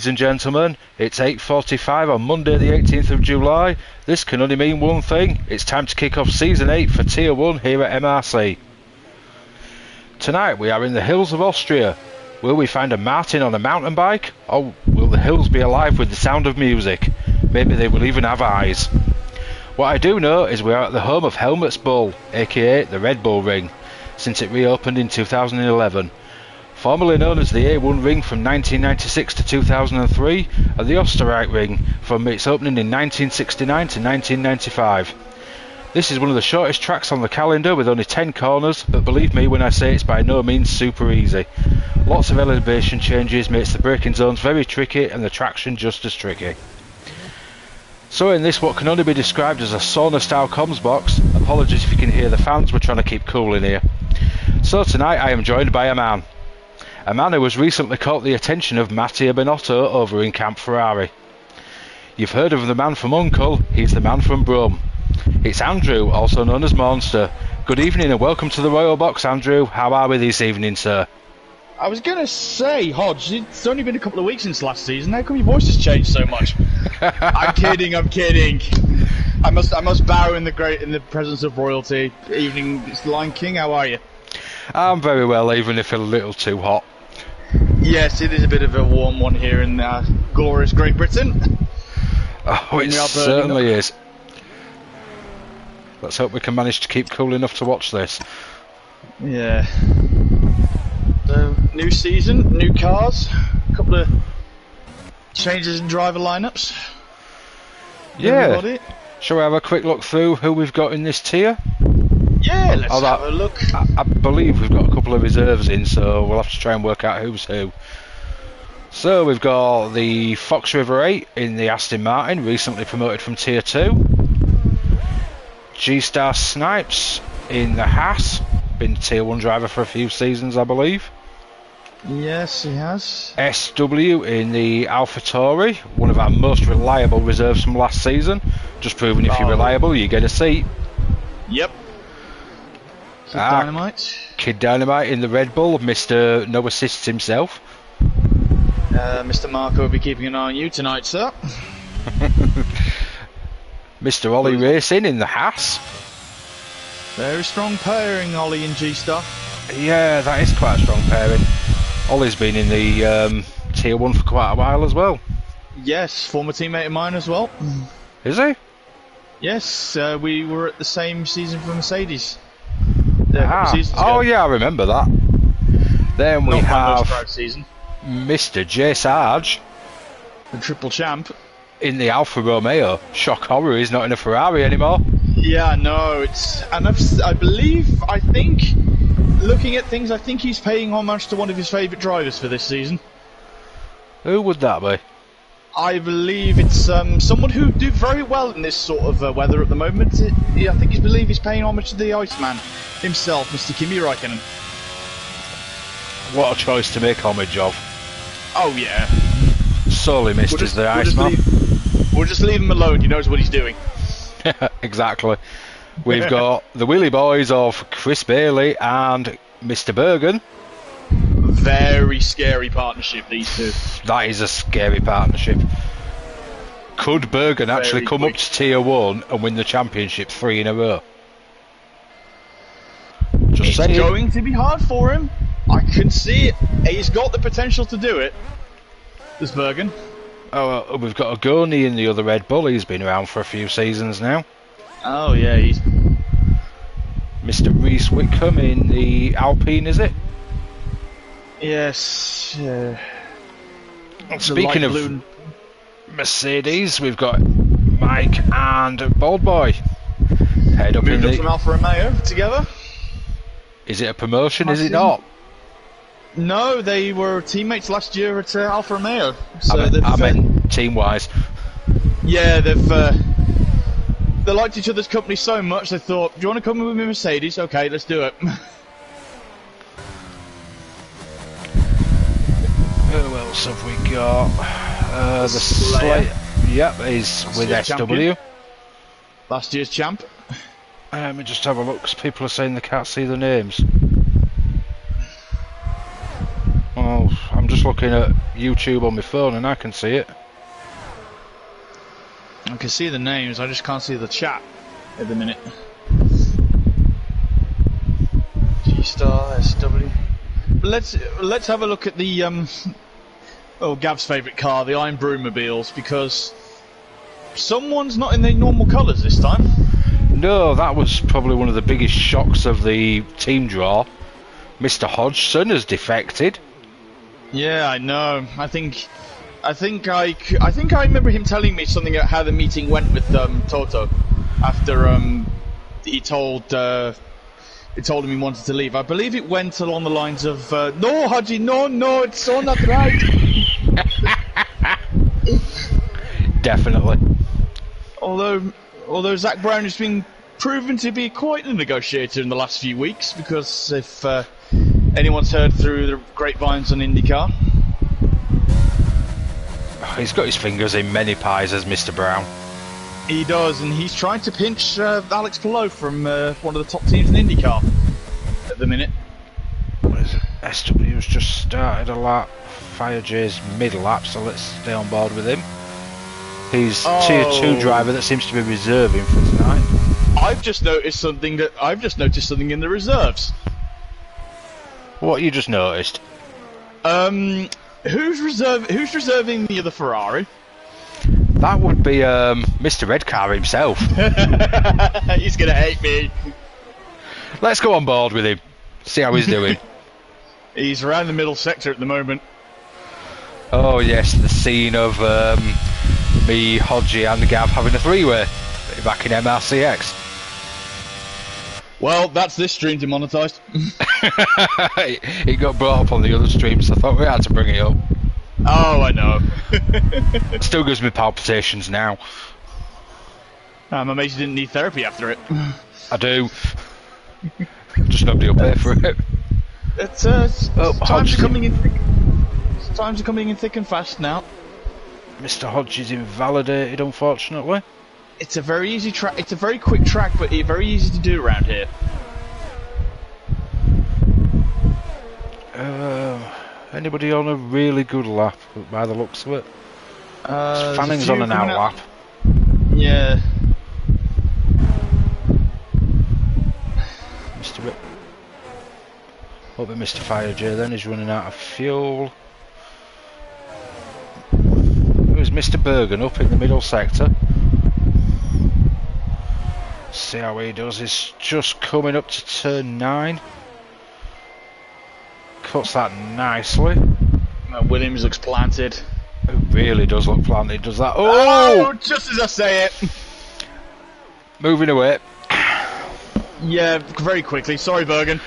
Ladies and gentlemen, it's 8:45 on Monday the 18th of July. This can only mean one thing. It's time to kick off Season 8 for Tier 1 here at MRC. Tonight we are in the hills of Austria. Will we find a Martin on a mountain bike? Or will the hills be alive with the sound of music? Maybe they will even have eyes. What I do know is we are at the home of Helmut's Bull, aka the Red Bull Ring, since it reopened in 2011. Formerly known as the A1 Ring from 1996 to 2003, and the Österreich Ring from its opening in 1969 to 1995. This is one of the shortest tracks on the calendar with only 10 corners, but believe me when I say it's by no means super easy. Lots of elevation changes makes the braking zones very tricky and the traction just as tricky. So in this what can only be described as a sauna style comms box, apologies if you can hear the fans, we're trying to keep cool in here. So tonight I am joined by a man who has recently caught the attention of Mattia Binotto over in Camp Ferrari. You've heard of the man from Uncle, he's the man from Brum. It's Andrew, also known as Monster. Good evening and welcome to the Royal Box, Andrew. How are we this evening, sir? I was going to say, Hodge, it's only been a couple of weeks since last season. How come your voice has changed so much? I'm kidding. I must bow in the presence of royalty. Evening, it's the Lion King. How are you? I'm very well, even if a little too hot. Yes, it is a bit of a warm one here in glorious Great Britain. Oh, it certainly is. Let's hope we can manage to keep cool enough to watch this. Yeah. So, new season, new cars, a couple of changes in driver lineups. Yeah. Shall we have a quick look through who we've got in this tier? Yeah, let's have a look. I believe we've got a couple of reserves in, so we'll have to try and work out who's who. So we've got the Fox River 8 in the Aston Martin, recently promoted from Tier 2. G-Star Snipes in the Haas, been Tier 1 driver for a few seasons, I believe. Yes, he has. SW in the AlphaTauri, one of our most reliable reserves from last season. Just proving if you're reliable, you get a seat. Yep. Kid Dynamite. Kid Dynamite in the Red Bull, Mr. No Assists himself. Mr. Marco will be keeping an eye on you tonight, sir. Mr. Ollie Racing in the Haas. Very strong pairing, Ollie and G-Star. Yeah, that is quite a strong pairing. Ollie's been in the Tier 1 for quite a while as well. Yes, former teammate of mine as well. Is he? Yes, we were at the same season for Mercedes. Oh yeah, I remember that. Then we have season. Mr. J Sarge, the triple champ, in the Alfa Romeo. Shock horror, he's not in a Ferrari anymore. Yeah, no, I think, looking at things, I think he's paying homage to one of his favourite drivers for this season. Who would that be? I believe it's someone who do very well in this sort of weather at the moment. I think he's paying homage to the Iceman himself, Mr. Kimi Räikkönen. What a choice to make homage of. Oh yeah. Sorely missed as the Iceman. We'll just leave him alone, he knows what he's doing. Exactly. We've got the Wheelie Boys of Chris Bailey and Mr. Bergen. Very scary partnership, these two. That is a scary partnership. Could Bergen actually come up to Tier 1 and win the championship 3 in a row? Just saying. It's going to be hard for him. I can see it. He's got the potential to do it. This Bergen. Oh, we've got a Gurney in the other Red Bull. He's been around for a few seasons now. Oh yeah, he's Mr. Reese Whitcomb in the Alpine, is it? Yes. Speaking of Mercedes, we've got Mike and Bold Boy. Head up moved up from Alfa Romeo together. Is it a promotion? Is it not? No, they were teammates last year at Alfa Romeo. So I meant team-wise. Yeah, they liked each other's company so much they thought, do you want to come with me, Mercedes? Okay, let's do it. Who else have we got? The Slayer. Yep, is with SW. Champion. Last year's champ. Let me just have a look, because people are saying they can't see the names. just looking at YouTube on my phone and I can see it. I can see the names, I just can't see the chat at the minute. G-Star, SW. Let's have a look at the Gav's favourite car, the Iron Brewmobiles, because someone's not in their normal colours this time. No, that was probably one of the biggest shocks of the team draw. Mr. Hodgson has defected. Yeah, I know. I think I remember him telling me something about how the meeting went with Toto after he told him he wanted to leave. I believe it went along the lines of no, Haji, no, it's so not right. Definitely. Although Zach Brown has been proven to be quite a negotiator in the last few weeks, because if anyone's heard through the grapevines on IndyCar, he's got his fingers in many pies as Mr. Brown. He does, and he's trying to pinch Alex Palou from one of the top teams in IndyCar at the minute. SW's just started a lap. Fire J's mid lap, so let's stay on board with him. He's tier 2 driver that seems to be reserving for tonight. I've just noticed something in the reserves. What you just noticed? Who's reserving the other Ferrari? That would be Mr. Redcar himself. He's gonna hate me. Let's go on board with him. See how he's doing. He's around the middle sector at the moment. Oh yes, the scene of me, Hodgie and Gav having a three-way back in MRCX. Well, that's this stream demonetised. It got brought up on the other stream, so I thought we had to bring it up. Oh, I know. Still gives me palpitations now. I'm amazed you didn't need therapy after it. I do. Just nobody will pay for it. Times are coming in thick and fast now. Mr. Hodge is invalidated, unfortunately. It's a very easy track. It's a very quick track, but very easy to do around here. Anybody on a really good lap, by the looks of it? Fanning's on an out lap. Yeah. Hope Mr. Fire J then is running out of fuel. There's Mr. Bergen up in the middle sector. See how he does. He's just coming up to turn 9. Cuts that nicely. Williams looks planted. It really does look planted, does that? Oh! Just as I say it. Moving away. Yeah, very quickly. Sorry, Bergen.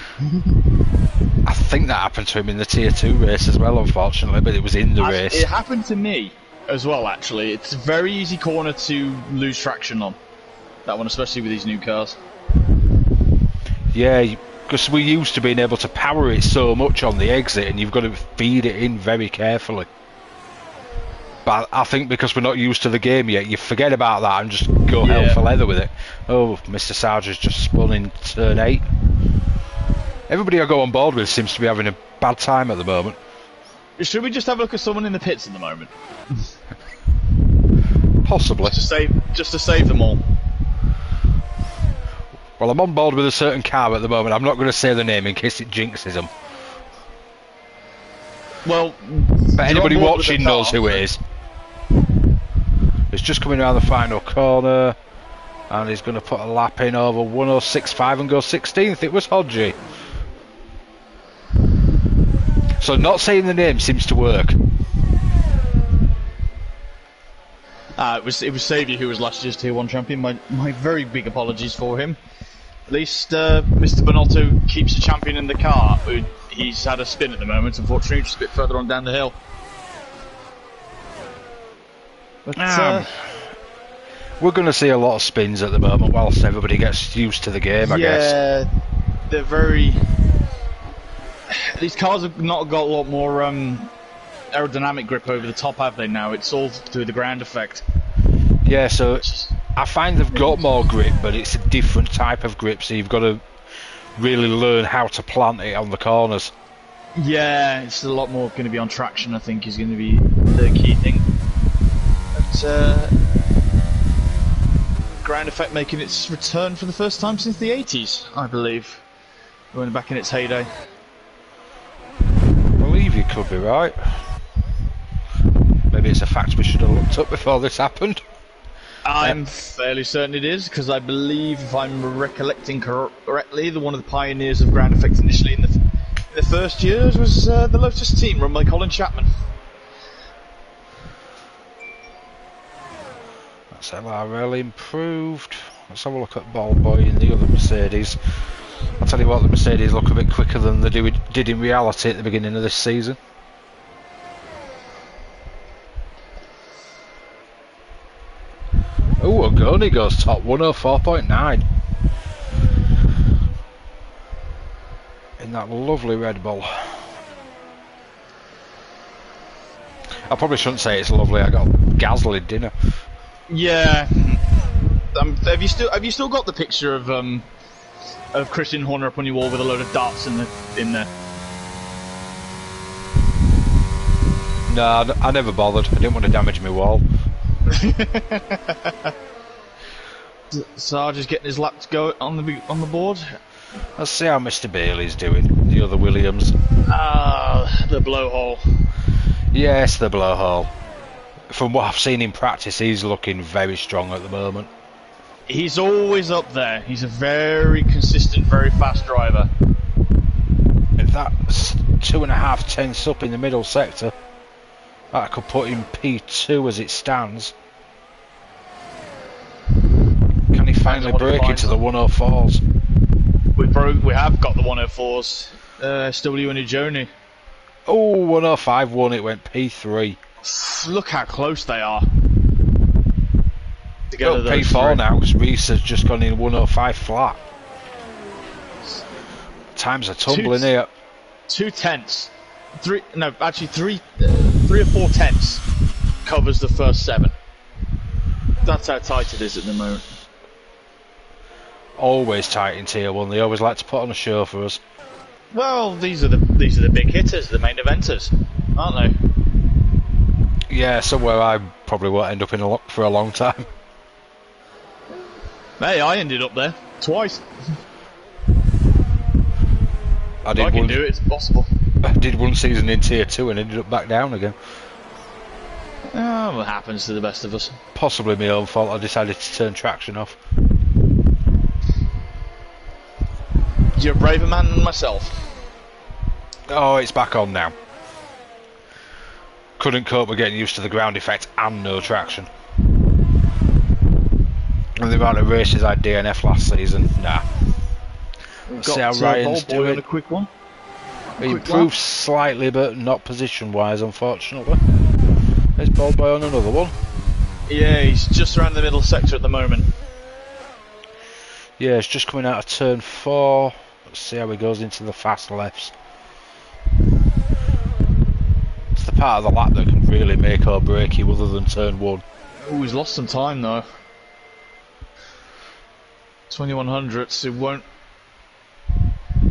I think that happened to him in the Tier 2 race as well, unfortunately, but it was in the race. It happened to me as well, actually. It's a very easy corner to lose traction on. That one, especially with these new cars. Yeah, because we're used to being able to power it so much on the exit, and you've got to feed it in very carefully. But I think because we're not used to the game yet, you forget about that and just go hell for leather with it. Oh, Mr. Sarge's just spun in turn 8. Everybody I go on board with seems to be having a bad time at the moment. Should we just have a look at someone in the pits at the moment? Possibly. Just to save them all. Well, I'm on board with a certain car at the moment. I'm not going to say the name in case it jinxes them. Well, but anybody watching knows who it is. It's just coming around the final corner, and he's going to put a lap in over 106.5 and go 16th. It was Hodgie. So not saying the name seems to work. It was Saviour who was last year's Tier 1 champion. My very big apologies for him. At least Mr. Bonotto keeps a champion in the car. He's had a spin at the moment, unfortunately, just a bit further on down the hill. But, we're going to see a lot of spins at the moment whilst everybody gets used to the game, I guess. Yeah, they're very... These cars have not got a lot more aerodynamic grip over the top, have they, now? It's all through the ground effect. Yeah, so I find they've got more grip, but it's a different type of grip, so you've got to really learn how to plant it on the corners. Yeah, it's a lot more going to be on traction, I think, is going to be the key thing. But, ground effect making its return for the first time since the 80s, I believe. When back in its heyday. I believe you could be right. Maybe it's a fact we should have looked up before this happened. I'm fairly certain it is, because I believe, if I'm recollecting correctly, one of the pioneers of ground effects initially in the first years was the Lotus team, run by Colin Chapman. That's MRL improved. Let's have a look at Ball Boy and the other Mercedes. I'll tell you what, the Mercedes look a bit quicker than they did in reality at the beginning of this season. Oh, Ogoni goes top 104.9 in that lovely Red Bull. I probably shouldn't say it's lovely. I got Gasly dinner. Yeah. Have you still got the picture of Christian Horner up on your wall with a load of darts in there? No, I never bothered. I didn't want to damage my wall. Sarge is getting his laps go on the board. Let's see how Mr. Bailey's doing. The other Williams. The blowhole. Yes, the blowhole. From what I've seen in practice, he's looking very strong at the moment. He's always up there. He's a very consistent, very fast driver. If that's 2.5 tenths up in the middle sector, that could put him P2 as it stands. Can he finally break into the 104s? We have got the 104s. SW and Ijoni. Oh, 105-1, it went P3. Look how close they are. Together, P4 now, because Reese has just gone in 105 flat. Times are tumbling here. 2 tenths. Three or 4 tenths covers the first 7. That's how tight it is at the moment. Always tight in Tier 1. They always like to put on a show for us. Well, these are the big hitters, the main eventers, aren't they? Yeah, somewhere I probably won't end up in for a long time. Hey, I ended up there twice. I can do it, it's possible. I did one season in Tier 2 and ended up back down again. Oh, what happens to the best of us? Possibly my own fault. I decided to turn traction off. You're a braver man than myself. Oh, it's back on now. Couldn't cope with getting used to the ground effect and no traction. And the amount of races I DNF last season, nah. Let's see how Ryan's doing. On a quick one. He improved slightly, but not position-wise, unfortunately. There's Ball Boy on another one. Yeah, he's just around the middle sector at the moment. Yeah, it's just coming out of turn 4. Let's see how he goes into the fast lefts. It's the part of the lap that can really make or break you other than turn 1. Oh, he's lost some time though. 2100s, it won't...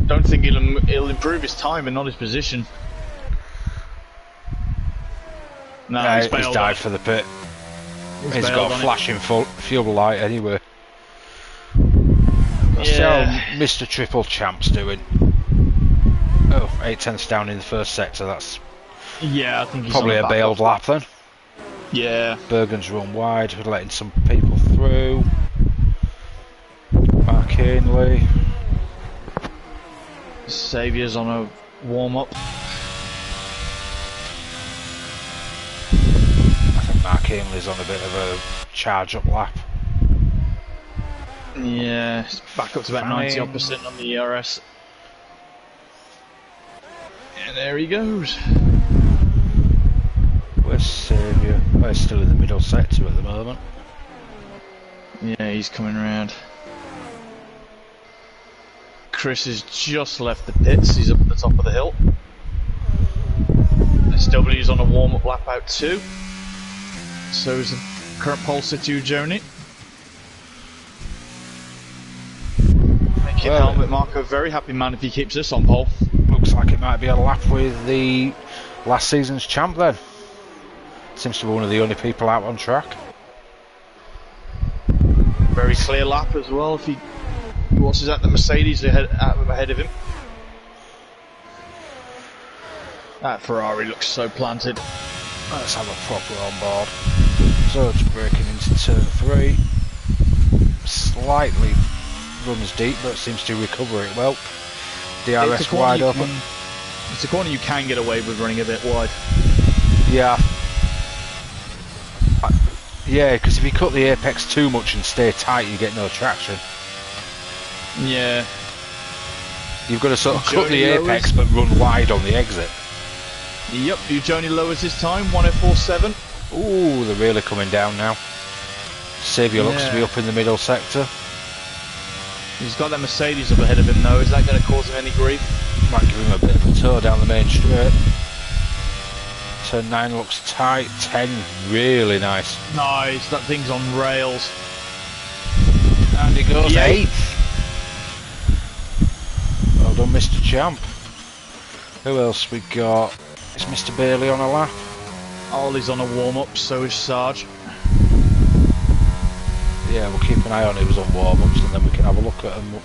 Don't think he'll improve his time and not his position. No, he's died for the pit. He's got a flashing fuel light anyway. Let's see how Mr. Triple Champ's doing. Oh, 8 tenths down in the first sector, that's I think he's probably a bailed lap then. Yeah. Bergen's run wide, we're letting some people through. Mark Ainley. Saviour's on a warm-up. I think Mark Ainley's on a bit of a charge-up lap. Yeah, it's back up to about 90% on the ERS. And there he goes. Where's Saviour? Oh, he's still in the middle sector at the moment. Yeah, he's coming around. Chris has just left the pits, he's up at the top of the hill. SW's on a warm-up lap out too. So is the current pole situ Joni. Making Helmut Marko very happy man if he keeps this on pole. looks like it might be a lap with the last season's champ then. Seems to be one of the only people out on track. Very clear lap as well. If he watches at the Mercedes ahead of him. That Ferrari looks so planted. Let's have a proper on board. So it's braking into turn 3. Slightly runs deep, but seems to recover it well. DRS wide open. It's a corner you can get away with running a bit wide. Yeah. Yeah, because if you cut the apex too much and stay tight, you get no traction. Yeah. You've got to sort of cut the apex but run wide on the exit. Yep, Johnny lowers his time, 1:04.7. Ooh, they're really coming down now. Saviour looks to be up in the middle sector. He's got that Mercedes up ahead of him though. Is that going to cause him any grief? Might give him a bit of a tow down the main straight. Turn 9 looks tight, 10 really nice. Nice, that thing's on rails. And he goes 8th. Well done, Mr. Champ. Who else we got? Is Mr. Bailey on a lap? Ollie's on a warm-up, so is Sarge. Yeah, we'll keep an eye on who's on warm-ups and then we can have a look at them.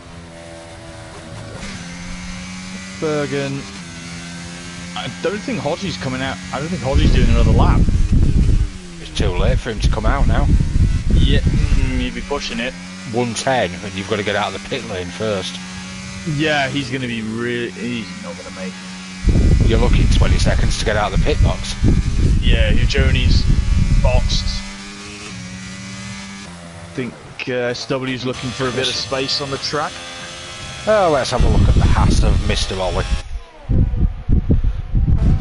Bergen. I don't think Hodgie's coming out. I don't think Hodgie's doing another lap. It's too late for him to come out now. Yeah, he'd be pushing it. 110, and you've got to get out of the pit lane first. Yeah, he's going to be really... He's not going to make it. You're lucky 20 seconds to get out of the pit box. Yeah, Johnny's boxed. I think SW's looking for a bit of space on the track. Oh, let's have a look at the Haas of Mr. Ollie.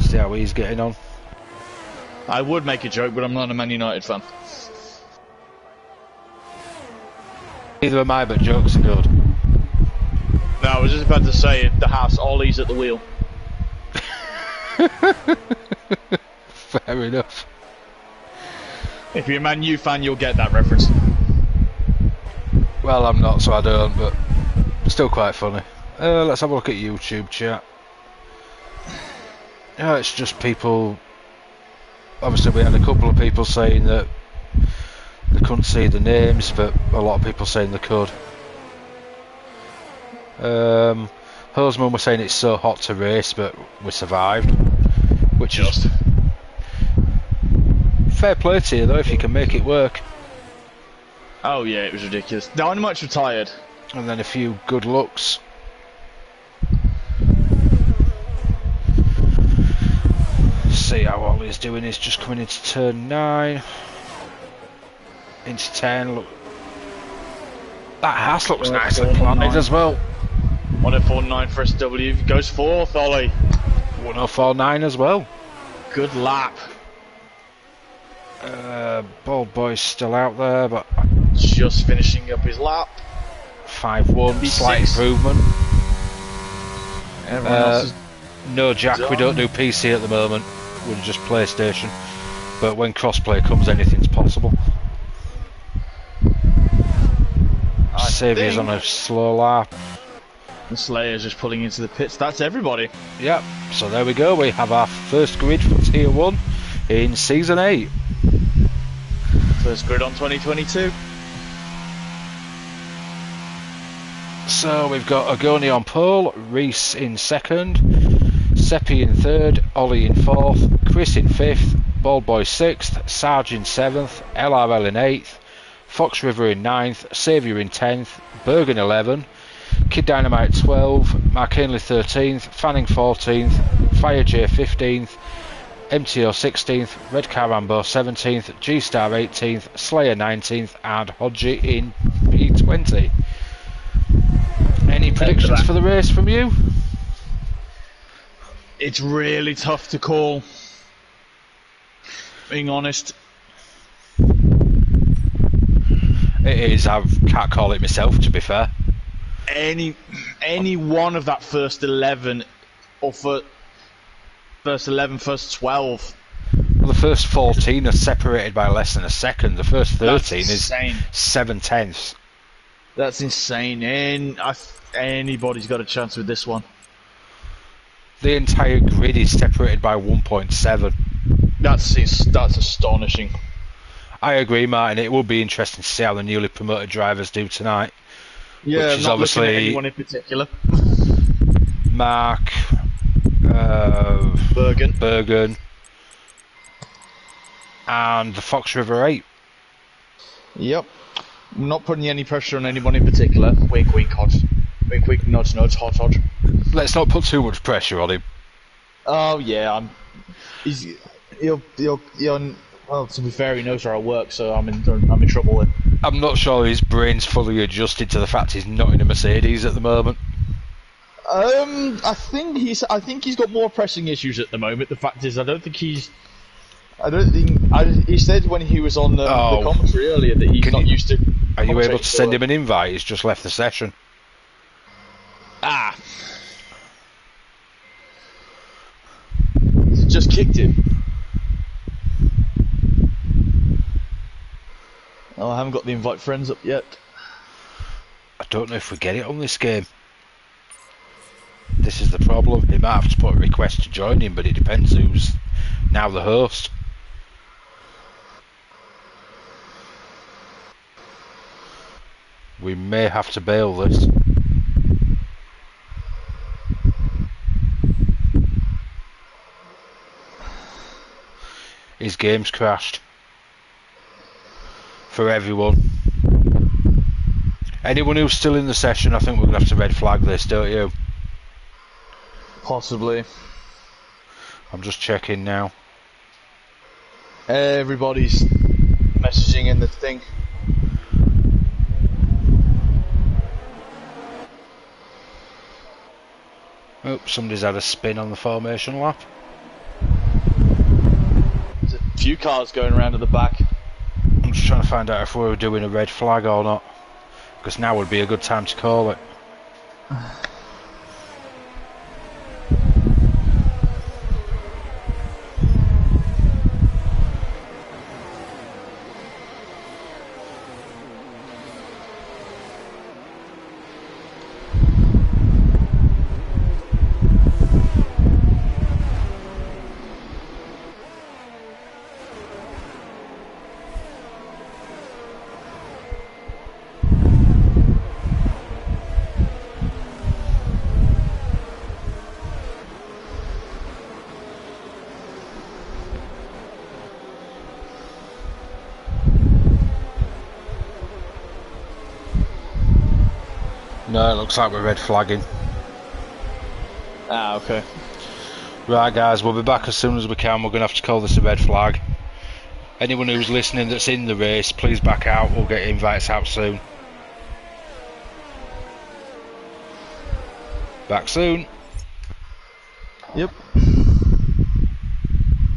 See how he's getting on. I would make a joke, but I'm not a Man United fan. Neither am I, but jokes are good. No, I was just about to say the Haas, Ollie's at the wheel. Fair enough. If you're a Man U fan, you'll get that reference. Well, I'm not, so I don't, but still quite funny. Let's have a look at YouTube chat. Yeah, it's just people. Obviously, we had a couple of people saying that they couldn't see the names, but a lot of people saying they could. Hosman was saying it's so hot to race, but we survived, which is fair play to you though if you can make it work. Oh yeah, it was ridiculous. Dynamite's retired. And then a few good looks. See how Ollie's doing. He's just coming into turn 9, into 10. Look, that Haas looks nicely planted as well. 1:04.9 for SW. Goes 4th, Ollie. 1:04.9 as well. Good lap. Bald Boy's still out there, but just finishing up his lap. 5-1, slight improvement. Everyone else is no Jack, done. we don't do PC at the moment. We're just PlayStation. But when crossplay comes, anything's possible. Saviour's on a slow lap. The Slayer's just pulling into the pits. That's everybody. Yep, so there we go. We have our first grid for Tier 1 in Season 8. First grid on 2022. So we've got Agoni on pole, Reese in second, Seppi in third, Ollie in fourth, Chris in fifth, Bald Boy sixth, Sarge in seventh, LRL in eighth, Fox River in ninth, Saviour in 10th, Bergen 11, Kid Dynamite 12, Mark Ainley 13th, Fanning 14th, Fire J 15th, MTO 16th, Red Car Rambo 17th, G-Star 18th, Slayer 19th and Hodgie in P20. Any predictions for the race from you? It's really tough to call, being honest. It is. I can't call it myself, to be fair. Any one of that first 11 or first 11, first 12. Well, the first 14 are separated by less than a second. The first 13 is insane. 7/10. That's insane. And anybody's got a chance with this one. The entire grid is separated by 1.7. That's astonishing. I agree, Martin. It will be interesting to see how the newly promoted drivers do tonight. Yeah, Which I'm is not looking at obviously anyone in particular. Mark, Bergen. and the Fox River 8. Yep. I'm not putting any pressure on anyone in particular. Wink, wink, Hodge. Wink, wink, nudge, nudge, Hodge, Hodge. Let's not put too much pressure on him. Oh yeah, well, to be fair, he knows where I work, so I'm in trouble then. I'm not sure his brain's fully adjusted to the fact he's not in a Mercedes at the moment. I think he's got more pressing issues at the moment. The fact is, he said when he was on the commentary earlier that he's not used to. Are you able to send him an invite? He's just left the session. Ah. Just kicked him. Oh, I haven't got the invite friends up yet. I don't know if we get it on this game. This is the problem. He might have to put a request to join him, but it depends who's now the host. We may have to bail this. His game's crashed. For everyone. Anyone who's still in the session, I think we're going to have to red flag this, don't you? Possibly. I'm just checking now. Everybody's messaging in the thing. Oh, somebody's had a spin on the formation lap. There's a few cars going around at the back. I'm just trying to find out if we were doing a red flag or not, because now would be a good time to call it. No, it looks like we're red flagging. Ah, okay. Right guys, we'll be back as soon as we can. We're going to have to call this a red flag. Anyone who's listening that's in the race, please back out. We'll get invites out soon. Back soon. Yep.